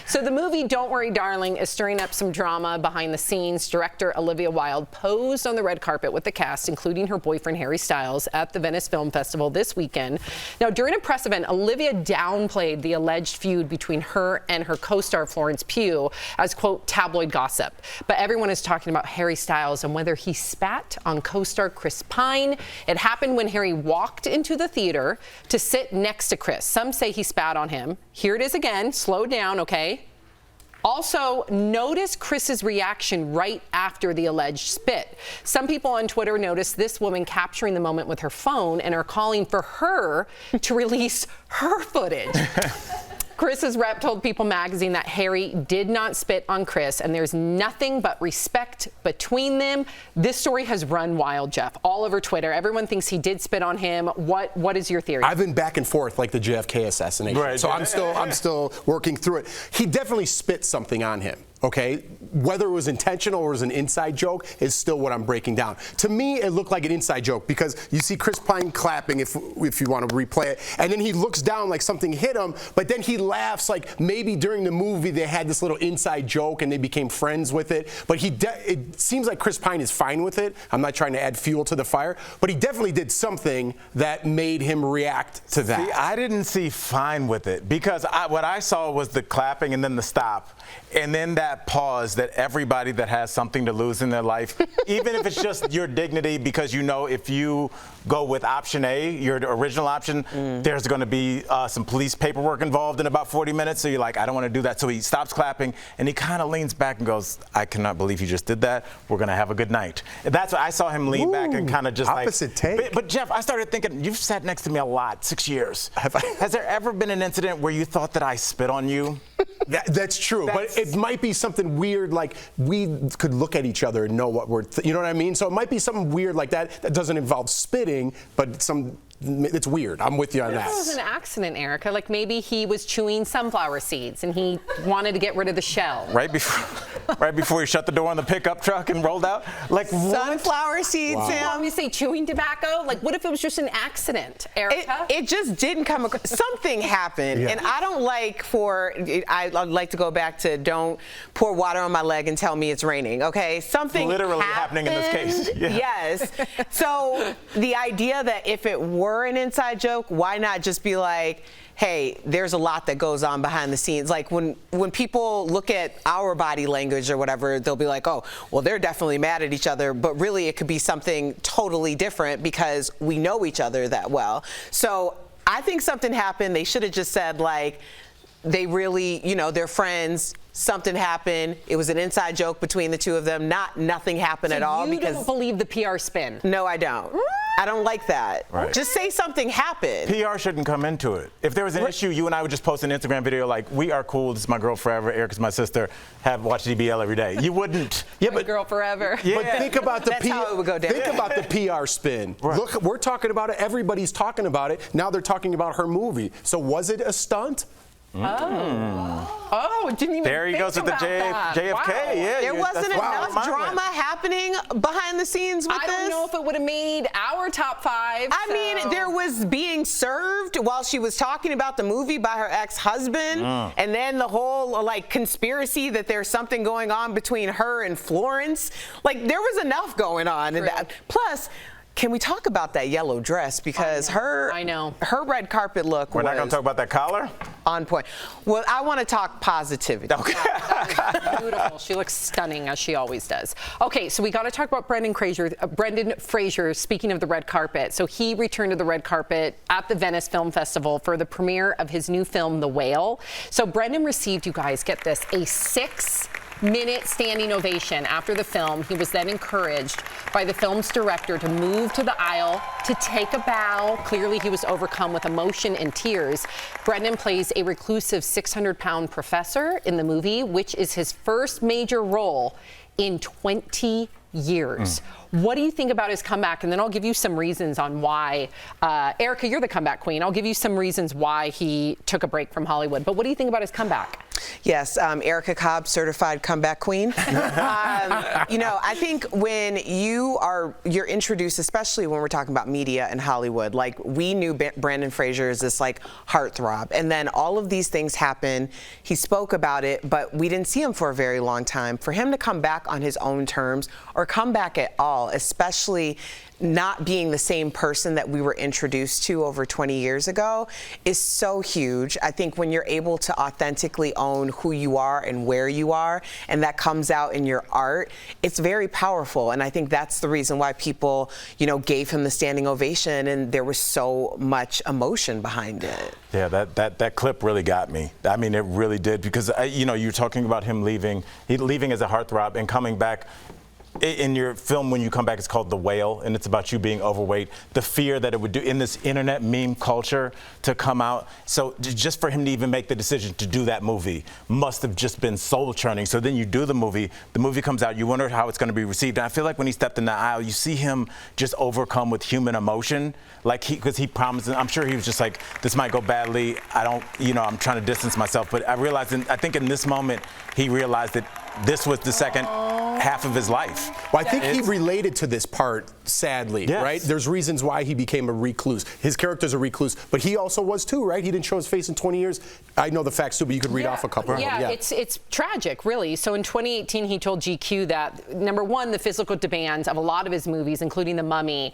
So the movie Don't Worry Darling is stirring up some drama behind the scenes. Director Olivia Wilde posed on the red carpet with the cast, including her boyfriend Harry Styles, at the Venice Film Festival this weekend. Now, during a press event, Olivia downplayed the alleged feud between her and her co-star Florence Pugh as, quote, tabloid gossip. But everyone is talking about Harry Styles and whether he spat on co-star Chris Pine. It happened when Harry walked into the theater to sit next to Chris. Some say he spat on him. Here it is again. Slow down, okay? Also, notice Chris's reaction right after the alleged spit. Some people on Twitter noticed this woman capturing the moment with her phone and are calling for her to release her footage. Chris's rep told People magazine that Harry did not spit on Chris, and there's nothing but respect between them. This story has run wild, Jeff, all over Twitter. Everyone thinks he did spit on him. What is your theory? I've been back and forth like the JFK assassination, right. So I'm still working through it. He definitely spit something on him. Okay, whether it was intentional or was an inside joke is still what I'm breaking down. To me, it looked like an inside joke because you see Chris Pine clapping, if you want to replay it, and then he looks down like something hit him, but then he laughs like maybe during the movie they had this little inside joke and they became friends with it. But it seems like Chris Pine is fine with it. I'm not trying to add fuel to the fire, but he definitely did something that made him react to that. See, I didn't see fine with it because what I saw was the clapping and then the stop, and then that pause that everybody that has something to lose in their life, even if it's just your dignity, because you know if you go with option A, your original option, there's going to be some police paperwork involved in about 40 minutes. So you're like, I don't want to do that. So he stops clapping and he kind of leans back and goes, I cannot believe you just did that. We're going to have a good night. And that's what I saw him lean back and kind of just opposite take. But Jeff, I started thinking, you've sat next to me a lot, 6 years. Has there ever been an incident where you thought that I spit on you? That's true, but it might be something weird, like we could look at each other and know what you know what I mean? So it might be something weird like that that doesn't involve spitting, but it's weird. I'm with you on that. This was an accident, Erica. Like maybe he was chewing sunflower seeds and he wanted to get rid of the shell. Right before he shut the door on the pickup truck and rolled out? Like sunflower seeds, wow. Sam? You say chewing tobacco? Like what if it was just an accident, Erica? It just didn't come across. Something happened. Yeah. And I don't like I'd like to go back to don't pour water on my leg and tell me it's raining, okay? Something literally happened. happening in this case. Yeah. Yes. So the idea that if it were an inside joke, why not just be like, hey, there's a lot that goes on behind the scenes. Like when people look at our body language or whatever, they'll be like, oh, well, they're definitely mad at each other. But really, it could be something totally different because we know each other that well. So I think something happened. They should have just said, like, they really, they're friends. Something happened. It was an inside joke between the two of them. Nothing happened at all. You don't believe the PR spin? No, I don't. I don't like that. Right. Just say something happened. PR shouldn't come into it. If there was an issue, you and I would just post an Instagram video like, we are cool, this is my girl forever, Erica's my sister, watch DBL every day. You wouldn't. Yeah, but girl forever. Yeah. But think about the That's how it would go down. Think about the PR spin. Right. Look, we're talking about it. Everybody's talking about it. Now they're talking about her movie. So was it a stunt? Oh, didn't even there he think goes with the JFK. Wow. Yeah, there wasn't enough drama happening behind the scenes with this. I don't know if it would have made our top 5. I mean, there was being served while she was talking about the movie by her ex-husband, and then the whole conspiracy that there's something going on between her and Florence. Like there was enough going on in that. Plus, can we talk about that yellow dress? Because her red carpet look We're not going to talk about that collar? On point. Well, I want to talk positivity. Okay. Beautiful. She looks stunning, as she always does. Okay, so we got to talk about Brendan Fraser, speaking of the red carpet. So he returned to the red carpet at the Venice Film Festival for the premiere of his new film, The Whale. So Brendan received, you guys, get this, a 6-minute standing ovation after the film. He was then encouraged by the film's director to move to the aisle to take a bow. Clearly, he was overcome with emotion and tears. Brendan plays a reclusive 600-pound professor in the movie, which is his first major role in 20 years. What do you think about his comeback? And then I'll give you some reasons on why. Erica, you're the comeback queen. I'll give you some reasons why he took a break from Hollywood. But what do you think about his comeback? Yes, Erica Cobb, certified comeback queen. You know, I think when you're introduced, especially when we're talking about media and Hollywood, like we knew Brandon Fraser as this like heartthrob, and then all of these things happen. He spoke about it, but we didn't see him for a very long time. For him to come back on his own terms or come back at all, especially not being the same person that we were introduced to over 20 years ago, is so huge. I think when you're able to authentically own who you are and where you are, and that comes out in your art, it's very powerful. And I think that's the reason why people, you know, gave him the standing ovation, and there was so much emotion behind it. Yeah, that clip really got me. I mean, it really did, because you know, you're talking about him leaving as a heartthrob and coming back. In your film, when you come back, it's called The Whale, and it's about you being overweight. The fear that it would do in this internet meme culture to come out. So just for him to even make the decision to do that movie must have just been soul churning. So then you do the movie comes out, you wonder how it's going to be received. And I feel like when he stepped in the aisle, you see him just overcome with human emotion. Like because he promised, I'm sure he was just like, this might go badly. I'm trying to distance myself. But I realized, I think in this moment, he realized that this was the second half of his life. Well, I think he related to this part, sadly, yes. right? There's reasons why he became a recluse. His character's a recluse, but he also was too, right? He didn't show his face in 20 years. I know the facts too, but you could read off a couple of them. Yeah, it's tragic, really. So in 2018, he told GQ that, number one, the physical demands of a lot of his movies, including The Mummy,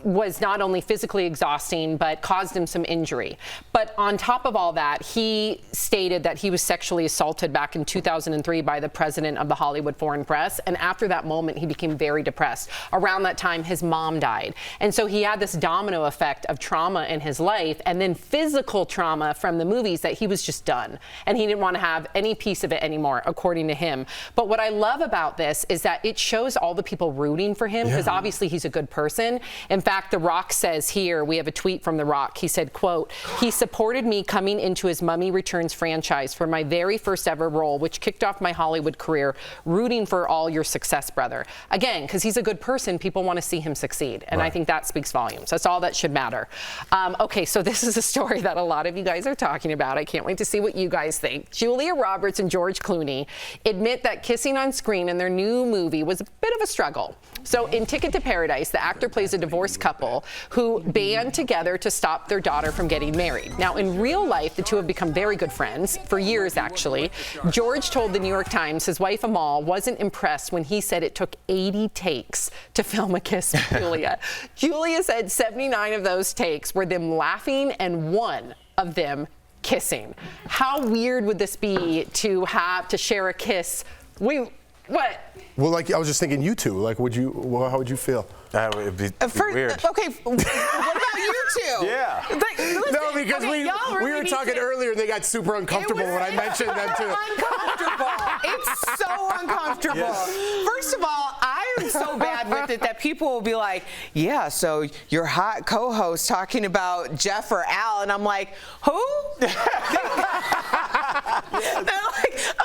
was not only physically exhausting, but caused him some injury. But on top of all that, he stated that he was sexually assaulted back in 2003 by the president of the Hollywood Foreign Press. And after that moment, he became very depressed. Around that time, his mom died. And so he had this domino effect of trauma in his life, and then physical trauma from the movies, that he was just done. And he didn't want to have any piece of it anymore, according to him. But what I love about this is that it shows all the people rooting for him, because obviously he's a good person. In fact, The Rock says here, we have a tweet from The Rock. He said, quote, "He supported me coming into his Mummy Returns franchise for my very first ever role, which kicked off my Hollywood career, rooting for all your success, brother." Again, because he's a good person, people want to see him succeed. And I think that speaks volumes. That's all that should matter. Okay, so this is a story that a lot of you guys are talking about. I can't wait to see what you guys think. Julia Roberts and George Clooney admit that kissing on screen in their new movie was a bit of a struggle. So in Ticket to Paradise, the actor plays a divorced couple who band together to stop their daughter from getting married. Now, in real life, the two have become very good friends, for years actually. George told the New York Times his wife Amal wasn't impressed when he said it took 80 takes to film a kiss with Julia. Julia said 79 of those takes were them laughing and one of them kissing. How weird would this be to have to share a kiss? What? Well, like, I was just thinking, you two, like, how would you feel? That would be weird. Okay, what about you two? Yeah. Listen, No, because we were talking earlier, and they got super uncomfortable when I mentioned them too. Uncomfortable. It's so uncomfortable. Yeah. First of all, I am so bad with it that people will be like, "Yeah, so your hot co-host talking about Jeff or Al," and I'm like, "Who?" I'm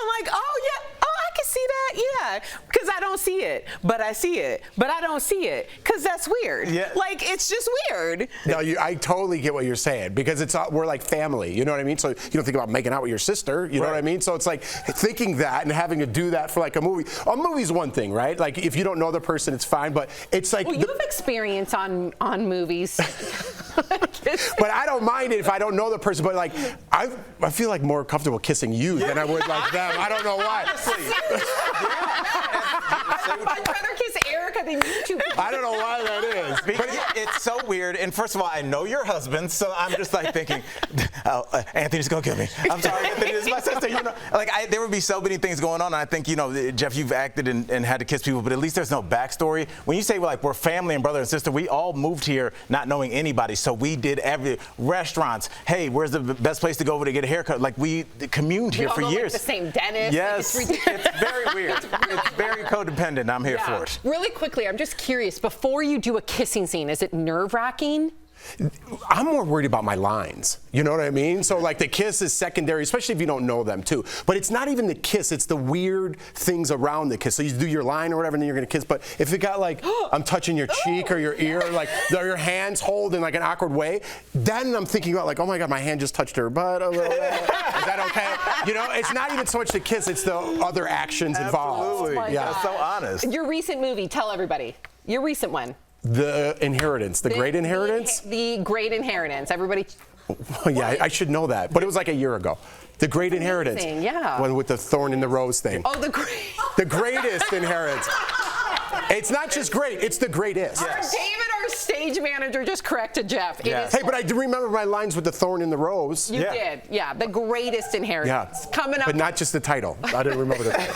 like, "Oh yeah." I can see that, yeah, because I don't see it, but I see it, but I don't see it, because that's weird. Yeah. Like, it's just weird. No, I totally get what you're saying, because we're like family, you know what I mean? So you don't think about making out with your sister, you know what I mean? So it's like thinking that and having to do that for like a movie. A movie's one thing, right? Like if you don't know the person, it's fine, but it's like. Well, you have experience on movies. But I don't mind it if I don't know the person, but like I feel like more comfortable kissing you than I would like them. I don't know why. I'd rather kiss Erica than you two. I don't know why that is. But it's so weird. And first of all, I know your husband, so I'm just like thinking, Anthony's gonna kill me. I'm sorry, Anthony, this is my sister. You know, like there would be so many things going on. And I think, you know, Jeff, you've acted and had to kiss people, but at least there's no backstory. When you say we're family and brother and sister, we all moved here not knowing anybody, so we did restaurants. Hey, where's the best place to go to get a haircut? Like we communed here for years. Like the same dentist. Yes, like it's very weird. It's very codependent. I'm here for it. Really quickly, I'm just curious. Before you do a kissing scene, is it nerve-wracking? I'm more worried about my lines. You know what I mean? So like the kiss is secondary, especially if you don't know them too. But it's not even the kiss, it's the weird things around the kiss. So you do your line or whatever and then you're gonna kiss. But if it got like, I'm touching your cheek or your ear, or like your hands hold in like an awkward way, then I'm thinking about like, oh my God, my hand just touched her butt a little bit. Is that okay? You know, it's not even so much the kiss, it's the other actions involved. Absolutely. Yeah. That's so honest. Your recent movie, tell everybody. Your recent one. The Inheritance, the Great Inheritance? The Great Inheritance. Everybody. Yeah, I should know that, but it was like a year ago. The Great Inheritance. Yeah. One with the thorn in the rose thing. Oh, The greatest inheritance. It's not just great, it's the greatest. David, our stage manager, just corrected Jeff. Yes. Hey, but I do remember my lines with the thorn in the rose. You did. Yeah, the greatest inheritance. Yeah. Coming up. But not just the title. I didn't remember the title.